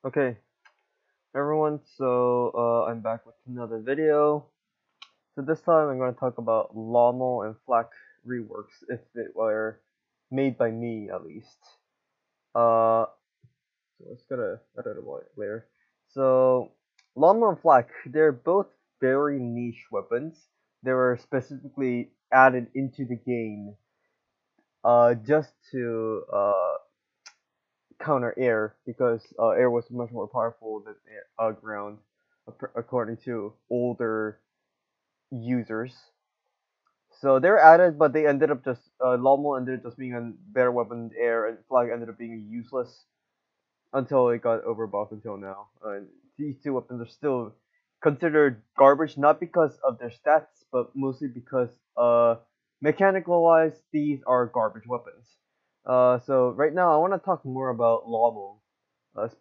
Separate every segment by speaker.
Speaker 1: Okay, everyone, I'm back with another video. So this time I'm going to talk about Lommel and Flack reworks, if it were made by me at least. Uh, so let's go to edit later. So, Lommel and Flack, they're both very niche weapons. They were specifically added into the game, just to, counter air because air was much more powerful than ground, according to older users. So they're added, but they ended up just Lommel ended up just being a better weapon in air, and Flag ended up being useless until it got overbuffed until now. And these two weapons are still considered garbage, not because of their stats, but mostly because mechanical wise, these are garbage weapons. So right now I want to talk more about Lommel,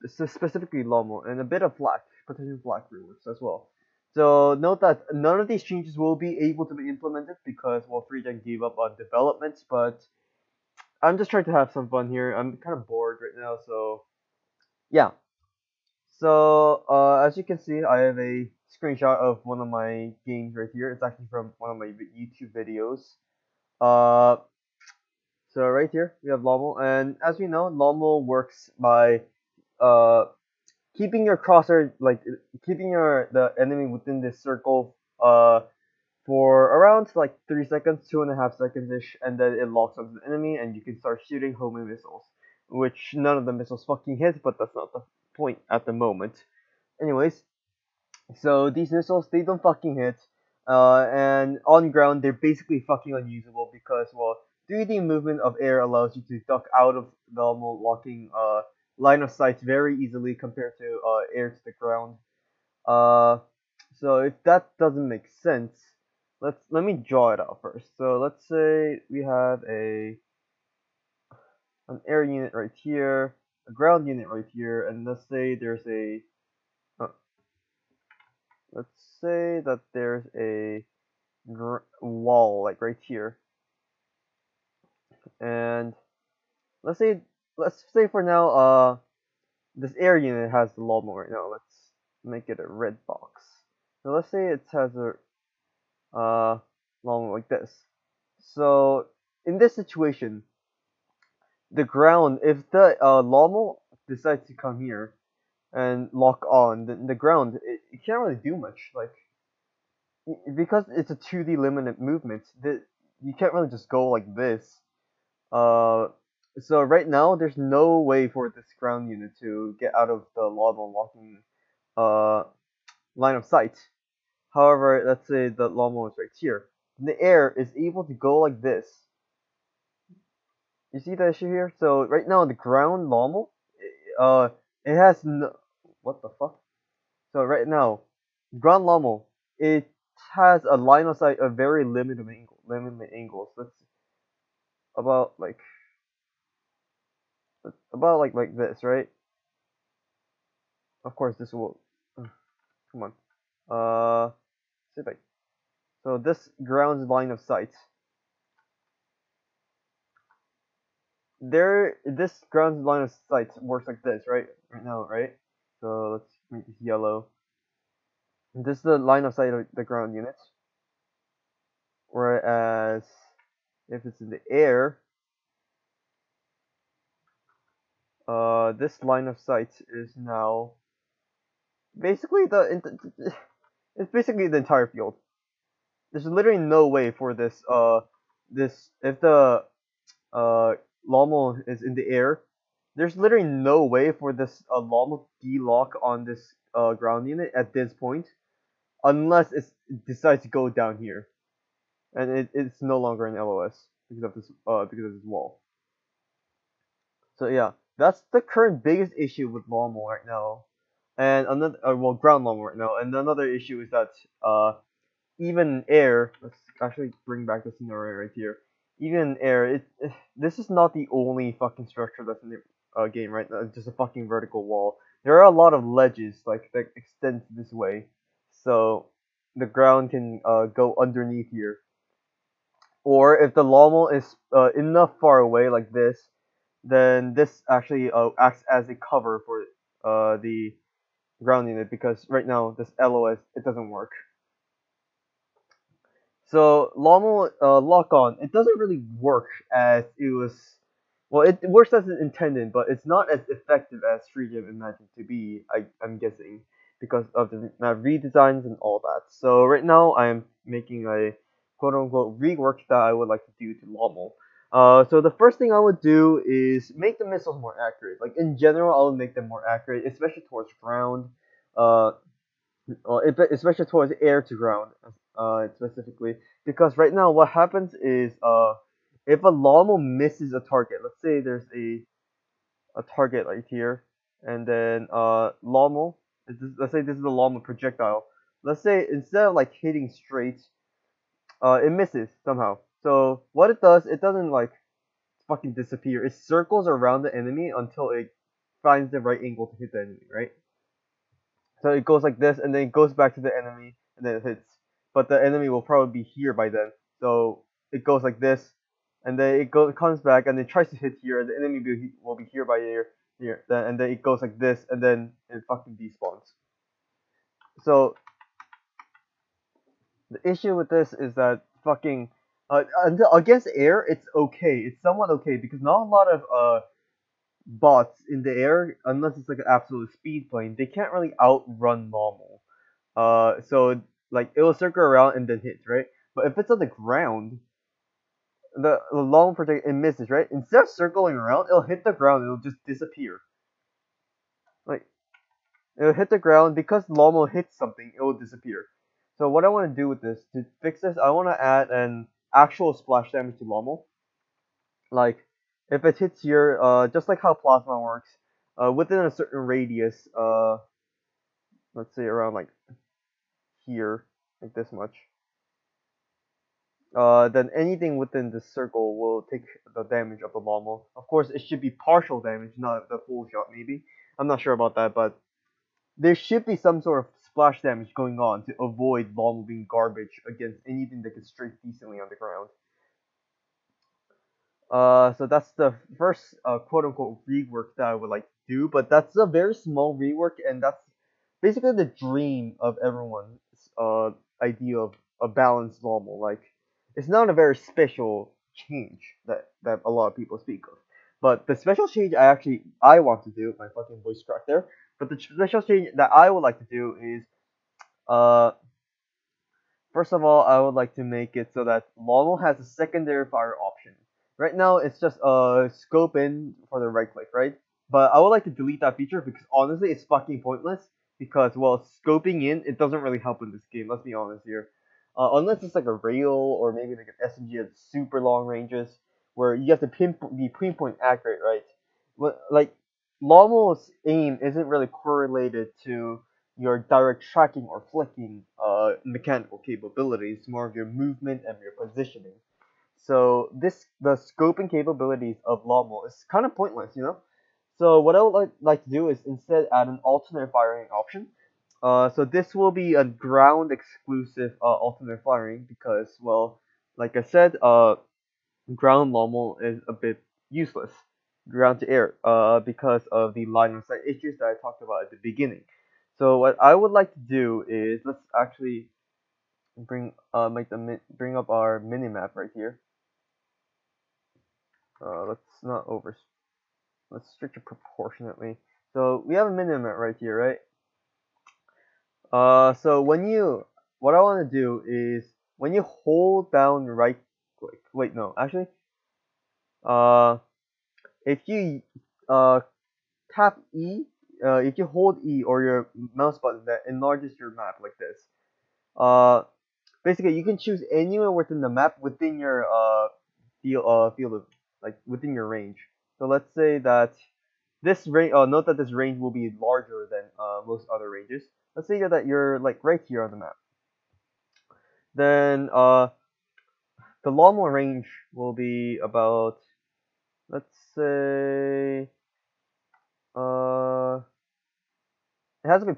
Speaker 1: specifically Lommel, and a bit of Flack, potential Flack reworks as well. So note that none of these changes will be able to be implemented because well, FreeGen gave up on development, but I'm just trying to have some fun here. I'm kind of bored right now, so yeah. So as you can see, I have a screenshot of one of my games right here. It's actually from one of my YouTube videos. Uh, so right here we have Lommel, and as we know, Lommel works by uh keeping your crosshair keeping the enemy within this circle for around like 3 seconds, 2.5 seconds ish, and then it locks onto the enemy, and you can start shooting homing missiles, which none of the missiles fucking hit, but that's not the point at the moment. Anyways, so these missiles they don't fucking hit, and on ground they're basically fucking unusable because well, 3D movement of air allows you to duck out of normal locking line of sight very easily compared to air to the ground. Uh, so if that doesn't make sense, let me draw it out first. So let's say we have an air unit right here, a ground unit right here, and let's say there's a uh, let's say that there's a wall like right here, and let's say let's say for now this air unit has the lawnmower right now. Let's make it a red box. So let's say it has a lawnmower like this. So in this situation, the ground if the lawnmower decides to come here and lock on, then the ground it can't really do much. Like because it's a 2D limited movement, you can't really just go like this. Uh, so right now, there's no way for this ground unit to get out of the lava locking uh, line of sight. However, let's say the llama is right here. The air is able to go like this. You see the issue here? So right now, the ground llama, uh, it has no. What the fuck? So right now, ground llama, it has a line of sight of very limited angles. Let's about like like this, right? Of course, this will. Come on. Civic. So this grounds line of sight. This grounds line of sight works like this, right? Right now, right? So let's make this yellow. This is the line of sight of the ground unit. Whereas if it's in the air, this line of sight is now basically it's basically the entire field. There's literally no way for this if the Lommel is in the air, there's literally no way for this Lommel D-lock on this ground unit at this point, unless it decides to go down here, and it's no longer an LOS because of this wall. So yeah, that's the current biggest issue with Lommel right now, and another well ground Lommel right now, and another issue is that even in air, let's actually bring back the scenario right here. Even in air, this is not the only fucking structure that's in the game, right? It's just a fucking vertical wall. There are a lot of ledges like that extend this way, so the ground can go underneath here. Or if the Lommel is enough far away like this, then this actually acts as a cover for the ground unit because right now this LOS it doesn't work. So Lommel lock on it doesn't really work as it was. Well, it works as intended, but it's not as effective as FreeGem imagined to be. I'm guessing because of the redesigns and all that. So right now I'm making a quote unquote rework that I would like to do to Lommel. So the first thing I would do is make the missiles more accurate. Like in general, I would make them more accurate, especially towards ground. Uh, especially towards air to ground, specifically, because right now what happens is if a llama misses a target, let's say there's a target right here, and then llama, let's say this is the llama projectile. Let's say instead of like hitting straight, it misses somehow. So what it does, it doesn't like fucking disappear. It circles around the enemy until it finds the right angle to hit the enemy, right? So it goes like this, and then it goes back to the enemy, and then it hits. But the enemy will probably be here by then. So it goes like this, and then comes back, and it tries to hit here, and the enemy will be here by here. And then it goes like this, and then it fucking despawns. So the issue with this is that fucking against air, it's okay. It's somewhat okay because not a lot of bots in the air, unless it's like an absolute speed plane, they can't really outrun normal. So like it will circle around and then hit, right? But if it's on the ground, the long project it misses, right? Instead of circling around, it'll hit the ground. It'll just disappear. Like it'll hit the ground because Lom will hit something. It will disappear. So what I want to do with this to fix this, I want to add an actual splash damage to Lommel. Like if it hits here, just like how Plasma works, within a certain radius, let's say around like here, like this much. Then anything within the circle will take the damage of the Lommel. Of course, it should be partial damage, not the full shot, maybe. I'm not sure about that, but there should be some sort of splash damage going on to avoid Lommel being garbage against anything that can strike decently on the ground. So that's the first quote unquote rework that I would like to do, but that's a very small rework, and that's basically the dream of everyone's idea of a balanced normal. Like, it's not a very special change that a lot of people speak of, but the special change I want to do, my fucking voice cracked there. But the special change that I would like to do is uh first of all, I would like to make it so that Lolo has a secondary fire option. Right now, it's just scope in for the right click, right? But I would like to delete that feature because honestly, it's fucking pointless. Because well, scoping in it doesn't really help in this game. Let's be honest here. Unless it's like a rail or maybe like an SMG at super long ranges where you have to be pinpoint accurate, right? But like Lomo's aim isn't really correlated to your direct tracking or flicking mechanical capabilities, more of your movement and your positioning. So the scoping capabilities of Lawmo is kind of pointless, you know. So what I would like to do is instead add an alternate firing option. So this will be a ground exclusive alternate firing because, well, like I said, ground normal is a bit useless, ground to air, because of the line of sight issues that I talked about at the beginning. So what I would like to do is let's actually bring up our minimap right here. Let's not over let's stretch it proportionately. So we have a minimap right here, right? So what I want to do is when you hold down right click. Wait, no, actually, uh, if you tap E, if you hold E or your mouse button that enlarges your map like this, uh, basically you can choose anywhere within the map within your field of like within your range. So let's say that this range. Note that this range will be larger than most other ranges. Let's say that you're like right here on the map. Then the lawnmower range will be about, let's say, uh it has to be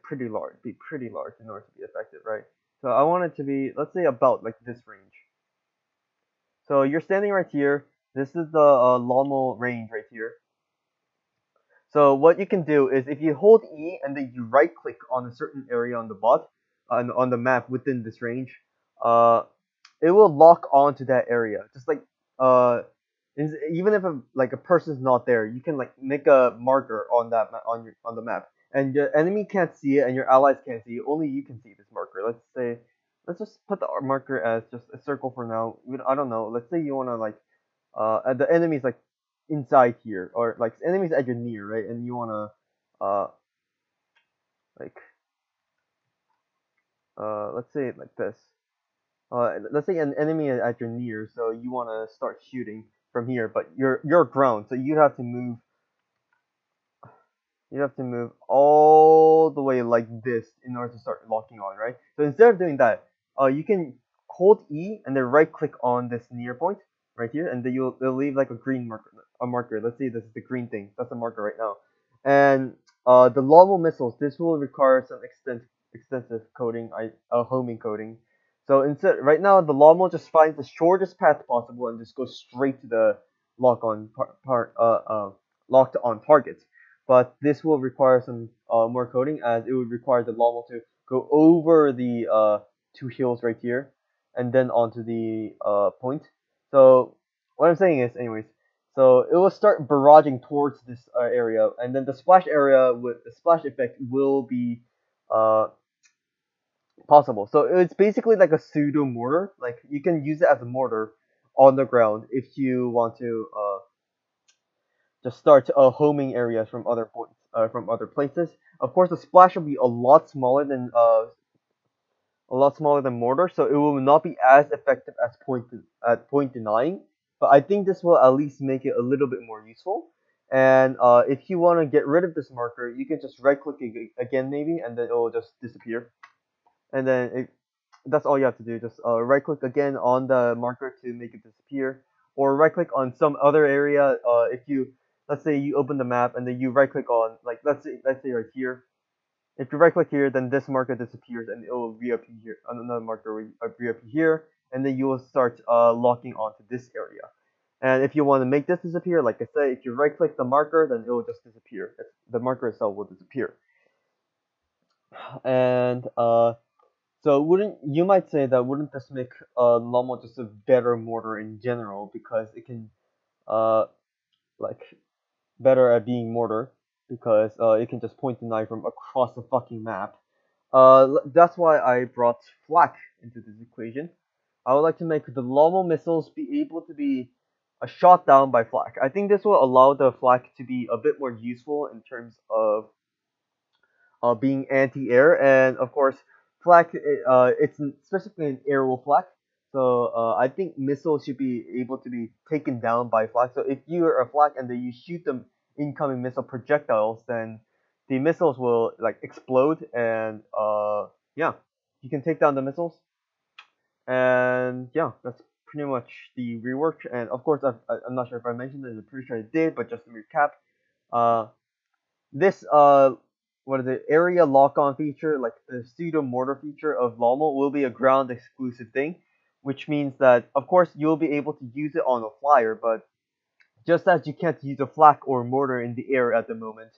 Speaker 1: pretty large in order to be effective, right? So I want it to be, let's say, about like this range. So you're standing right here. This is the lawnmower range right here. So what you can do is if you hold E and then you right click on a certain area on the bot on the map within this range, uh, it will lock onto that area. Just like uh, even if a person's not there, you can like make a marker on that on the map, and your enemy can't see it, and your allies can't see it. Only you can see this marker. Let's just put the marker as just a circle for now. I don't know. Let's say you wanna like the enemy's like inside here, or like enemies at your near, right? And you wanna like let's say it like this. Let's say an enemy at your near, so you want to start shooting from here, but you're ground, so you have to move all the way like this in order to start locking on, right? So instead of doing that, you can hold E and then right click on this near point right here, and then it'll leave like a green marker, a marker. Let's see, this is the green thing. That's the marker right now. And the Lomo missiles, this will require some extensive coding, homing coding. So instead, right now the Lomo just finds the shortest path possible and just goes straight to the lock on locked on target, but this will require some more coding, as it would require the Lomo to go over the two hills right here and then onto the point. So what I'm saying is, anyways, so it will start barraging towards this area, and then the splash area with the splash effect will be uh, possible. So it's basically like a pseudo mortar. Like you can use it as a mortar on the ground if you want to just start homing areas from other points, from other places. Of course, the splash will be a lot smaller than mortar, so it will not be as effective as point denying. But I think this will at least make it a little bit more useful. And if you want to get rid of this marker, you can just right click again maybe, and then it will just disappear. And then that's all you have to do. Just right click again on the marker to make it disappear, or right click on some other area. If you, let's say you open the map and then you right click on, like, let's say right here. If you right click here, then this marker disappears and it will reappear here. Another marker will reappear here, and then you will start locking onto this area. And if you want to make this disappear, like I said, if you right click the marker, then it will just disappear. The marker itself will disappear. And so wouldn't you might say that wouldn't this make Lomo just a better mortar in general, because it can uh like better at being mortar, because it can just point the knife from across the fucking map. That's why I brought flak into this equation. I would like to make the Lomo missiles be able to be shot down by flak. I think this will allow the flak to be a bit more useful in terms of being anti-air, and of course, flak. It's specifically an aerial flak, so I think missiles should be able to be taken down by flak. So if you are a flak and then you shoot them incoming missile projectiles, then the missiles will like explode, and yeah, you can take down the missiles, and yeah, that's pretty much the rework. And of course, I'm not sure if I mentioned it. I'm pretty sure I did, but just to recap, uh, this what is it, area lock on feature, like the pseudo mortar feature of Lomo, will be a ground exclusive thing, which means that of course you'll be able to use it on a flyer, but just as you can't use a flak or mortar in the air at the moment,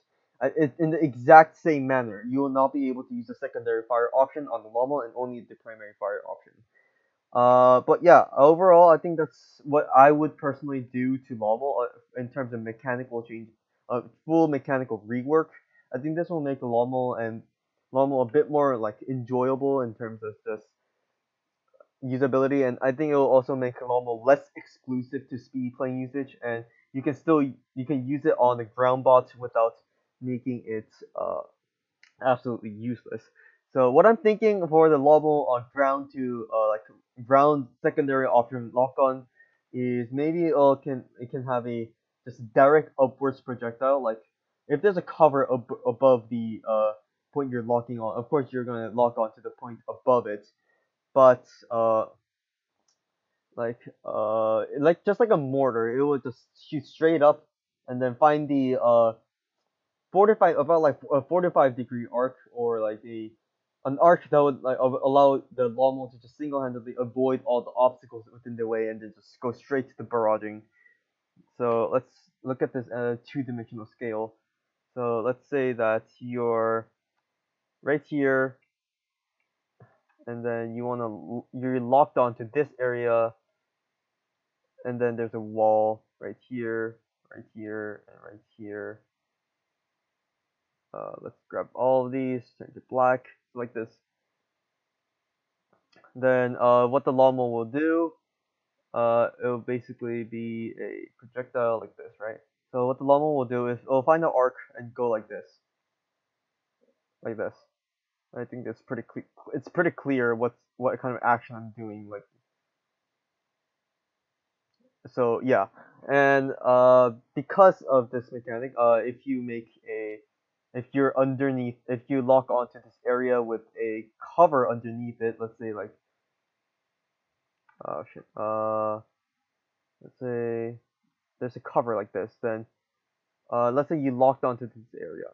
Speaker 1: in the exact same manner, you will not be able to use the secondary fire option on the Lomo and only the primary fire option. But yeah, overall, I think that's what I would personally do to Lobble in terms of mechanical change, full mechanical rework. I think this will make Lommel a bit more like enjoyable in terms of just usability, and I think it will also make Lommel less exclusive to speed playing usage, and you can use it on the ground bots without making it absolutely useless. So what I'm thinking for the Lobble on ground to like ground secondary option lock on is maybe it can have a just direct upwards projectile. Like if there's a cover above the point you're locking on, of course you're gonna lock on to the point above it. But like just like a mortar, it will just shoot straight up and then find the 45 about like a 45-degree arc, or like a an arc that would like allow the lawnmower to just single-handedly avoid all the obstacles within the way and then just go straight to the barraging. So let's look at this at a two-dimensional scale. So let's say that you're right here, and then you're locked onto this area, and then there's a wall right here, and right here. Let's grab all of these, turn to black, like this. Then what the llama will do, it will basically be a projectile like this, right? So what the llama will do is it'll find an arc and go like this, like this. I think that's pretty clear. It's pretty clear what kind of action I'm doing. Like, so yeah, and because of this mechanic, if you're underneath, if you lock onto this area with a cover underneath it, let's say like, oh shit, let's say there's a cover like this, then let's say you locked onto this area,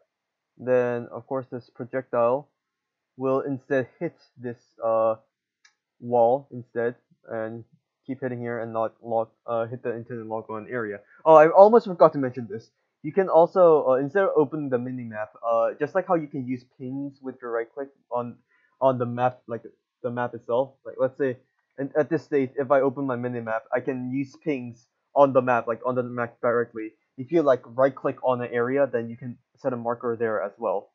Speaker 1: then of course this projectile will instead hit this wall instead and keep hitting here and not hit the intended lock on area. Oh, I almost forgot to mention this. You can also instead of opening the mini map, just like how you can use pings with your right click on the map, like the map itself. Like let's say, and at this stage, if I open my mini map, I can use pings on the map, like on the map directly. If you like right click on an area, then you can set a marker there as well.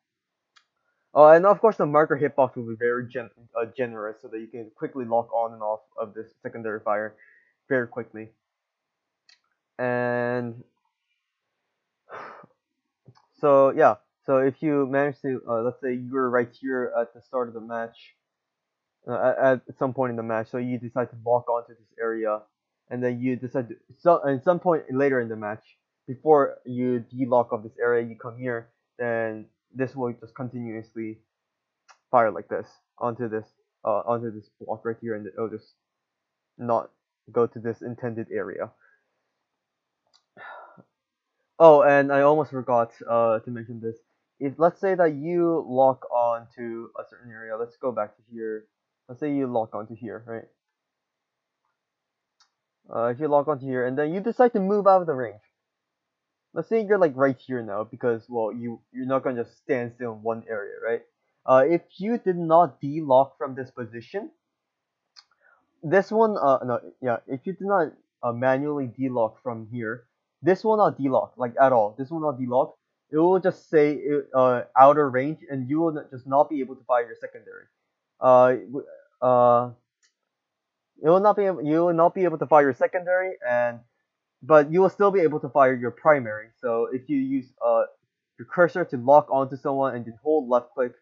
Speaker 1: And of course, the marker hitbox will be very generous so that you can quickly lock on and off of this secondary fire very quickly. And so, yeah, so if you manage to, let's say you're right here at the start of the match, at some point in the match, so you decide to lock onto this area, and then you decide to, so at some point later in the match, before you de-lock of this area, you come here, then this will just continuously fire like this onto this block right here, and it'll just not go to this intended area. Oh, and I almost forgot to mention this. If let's say that you lock on to a certain area, let's go back to here. Let's say you lock onto here, right? If you lock onto here, and then you decide to move out of the range. Let's say you're like right here now, because well, you're not gonna just stand still in one area, right? If you did not de-lock from this position, this one, no, yeah, if you do not manually delock from here, this will not delock, like at all. This will not delock. It will just say outer range, and you will just not be able to fire your secondary. Uh, you will not be able to fire your secondary, and but you will still be able to fire your primary. So if you use your cursor to lock onto someone and then hold left click,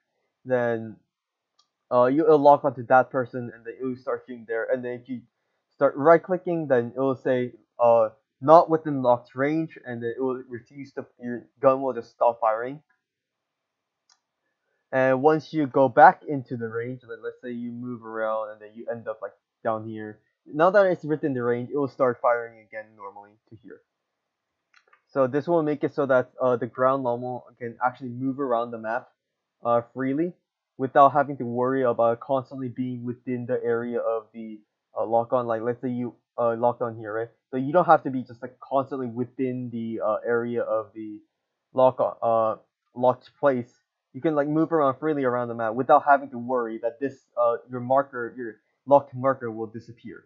Speaker 1: then you will lock onto that person, and then it will start shooting there. And then if you start right clicking, then it will say not within locked range, and then it will refuse to, your gun will just stop firing. And once you go back into the range, like let's say you move around and then you end up like down here, now that it's within the range, it will start firing again normally to here. So this will make it so that the ground normal can actually move around the map freely without having to worry about constantly being within the area of the lock on. Like let's say you locked on here, right? So you don't have to be just like constantly within the area of the lock on, locked place. You can like move around freely around the map without having to worry that this your locked marker will disappear.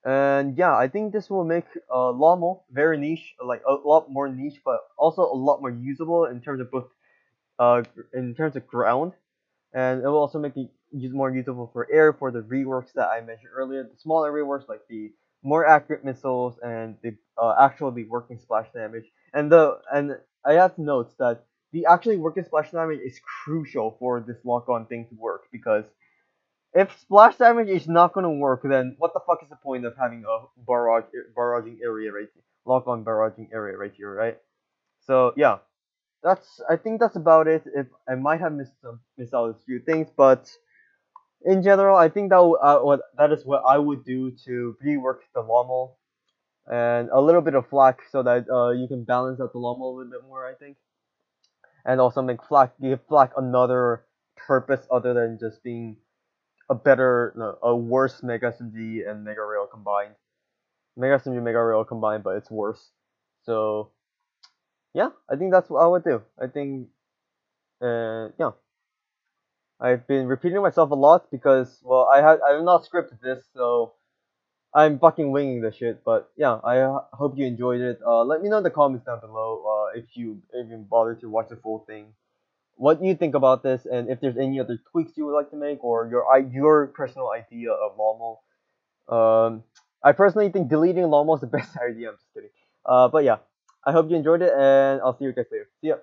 Speaker 1: And yeah, I think this will make Lomo very niche, like a lot more niche, but also a lot more usable in terms of both in terms of ground, and it will also make it more usable for air for the reworks that I mentioned earlier. The smaller reworks like the more accurate missiles and the actually working splash damage. And I have to note that the actually working splash damage is crucial for this lock-on thing to work, because if splash damage is not gonna work, then what the fuck is the point of having a barraging area right here, lock on barraging area right here, right? So yeah, I think that's about it. If I might have missed out a few things, but in general, I think what that is what I would do to rework the Lommel, and a little bit of Flak so that you can balance out the Lommel a little bit more, I think, and also give Flak another purpose other than just being a better, no, a worse Mega SMG and Mega Rail combined. Mega SMG, Mega Rail combined, but it's worse. So yeah, I think that's what I would do. I think, yeah, I've been repeating myself a lot because, well, I've not scripted this, so I'm fucking winging the shit. But yeah, I hope you enjoyed it. Let me know in the comments down below. If you even bother to watch the full thing, what you think about this, and if there's any other tweaks you would like to make, or your personal idea of Momo. I personally think deleting Lomo is the best idea. I'm just kidding. But yeah, I hope you enjoyed it, and I'll see you guys later. See ya.